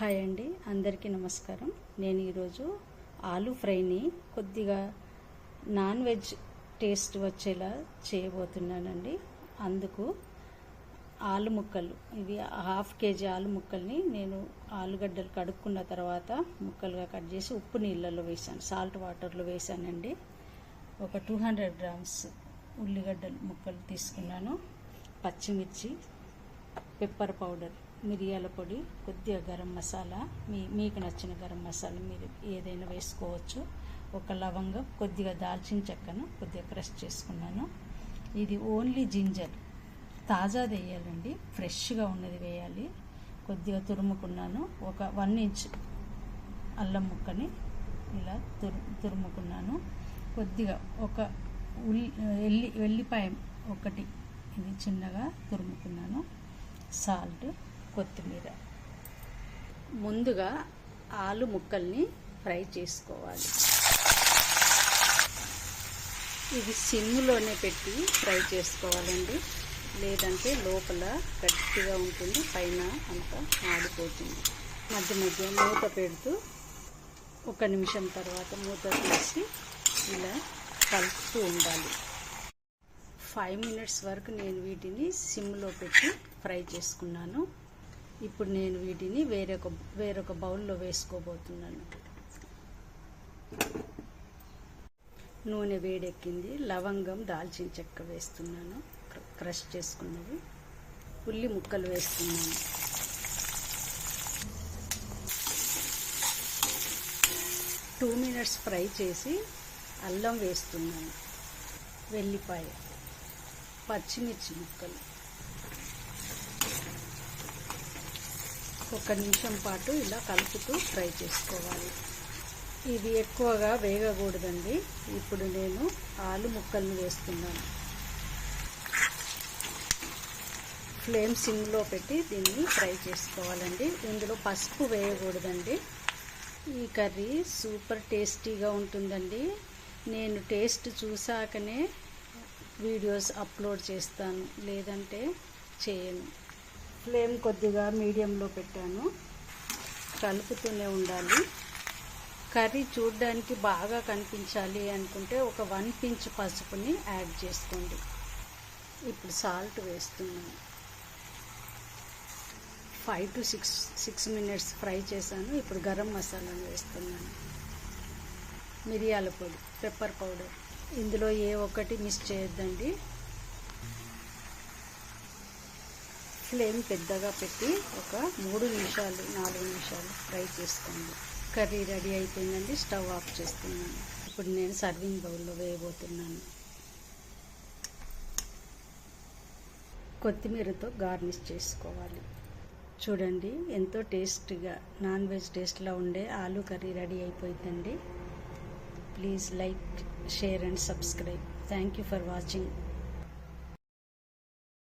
Hi అండి, అందరికీ నమస్కారం. నేను ఈరోజు ఆలూ ఫ్రైని కొద్దిగా నాన్ వెజ్ టేస్ట్ వచ్చేలా చేయబోతున్నానండి. అందుకు ఆలు ముక్కలు, ఇవి 1/2 కేజీ ఆలు ముక్కల్ని నేను ఆలుగడ్డలు కడుక్కున్న తర్వాత ముక్కలుగా కట్ చేసి ఉప్పు నీళ్ళలో వేసాను, సాల్ట్ వాటర్లో వేసానండి. ఒక 200 గ్రామ్స్ ఉల్లిగడ్డలు ముక్కలు తీసుకున్నాను. పచ్చిమిర్చి, పెప్పర్ పౌడర్, మిరియాల పొడి, కొద్దిగా గరం మసాలా, మీకు నచ్చిన గరం మసాలా మీరు ఏదైనా వేసుకోవచ్చు. ఒక లవంగం, కొద్దిగా దాల్చిన చెక్కను కొద్దిగా క్రష్ చేసుకున్నాను. ఇది ఓన్లీ జింజర్, తాజాది వేయాలండి, ఫ్రెష్గా ఉన్నది వేయాలి. కొద్దిగా తురుముకున్నాను. ఒక 1 ఇంచ్ అల్లం ముక్కని ఇలా తురుముకున్నాను. కొద్దిగా ఒక వెల్లిపాయ ఒకటి ఇది చిన్నగా తురుముకున్నాను. సాల్ట్, కొత్తిమీర. ముందుగా ఆలు ముక్కల్ని ఫ్రై చేసుకోవాలి. ఇది సిమ్లోనే పెట్టి ఫ్రై చేసుకోవాలండి, లేదంటే లోపల గట్టిగా ఉంటుంది, పైన అంతా మాడిపోతుంది. మధ్య మధ్య మూత పెడుతూ 1 నిమిషం తర్వాత మూత తీసి ఇలా కలుపుతూ ఉండాలి. 5 మినిట్స్ వరకు నేను వీటిని సిమ్లో పెట్టి ఫ్రై చేసుకున్నాను. ఇప్పుడు నేను వీటిని వేరొక బౌల్లో వేసుకోబోతున్నాను. నూనె వేడెక్కింది. లవంగం, దాల్చిన చెక్క వేస్తున్నాను, క్రష్ చేసుకున్నవి. ఉల్లి ముక్కలు వేస్తున్నాను. టూ మినిట్స్ ఫ్రై చేసి అల్లం వేస్తున్నాను, వెల్లిపాయ, పచ్చిమిర్చి ముక్కలు. 1 నిమిషం పాటు ఇలా కలుపుతూ ఫ్రై చేసుకోవాలి. ఇది ఎక్కువగా వేగకూడదండి. ఇప్పుడు నేను ఆలు ముక్కల్ని వేస్తున్నాను. ఫ్లేమ్ సిమ్లో పెట్టి దీన్ని ఫ్రై చేసుకోవాలండి. ఇందులో పసుపు వేయకూడదండి. ఈ కర్రీ సూపర్ టేస్టీగా ఉంటుందండి. నేను టేస్ట్ చూసాకనే వీడియోస్ అప్లోడ్ చేస్తాను, లేదంటే చేయను. ఫ్లేమ్ కొద్దిగా మీడియంలో పెట్టాను, కలుపుతూనే ఉండాలి. కర్రీ చూడడానికి బాగా కనిపించాలి అనుకుంటే ఒక 1 పించ్ పసుపుని యాడ్ చేసుకోండి. ఇప్పుడు సాల్ట్ వేస్తున్నాను. 5 to 6 మినిట్స్ ఫ్రై చేశాను. ఇప్పుడు గరం మసాలాను వేస్తున్నాను. మిరియాల పొడి, పెప్పర్ పౌడర్, ఇందులో ఏ ఒక్కటి మిస్ చేయొద్దండి. ఫ్లేమ్ పెద్దగా పెట్టి ఒక 3 నిమిషాలు 4 నిమిషాలు ఫ్రై చేసుకోండి. కర్రీ రెడీ అయిపోయిందండి. స్టవ్ ఆఫ్ చేస్తున్నాను. ఇప్పుడు నేను సర్వింగ్ బౌల్లో వేయబోతున్నాను. కొత్తిమీరతో గార్నిష్ చేసుకోవాలి. చూడండి, ఎంతో టేస్టీగా నాన్ వెజ్ టేస్ట్లా ఉండే ఆలూ కర్రీ రెడీ అయిపోయిందండి. Please like, share and subscribe. Thank you for watching.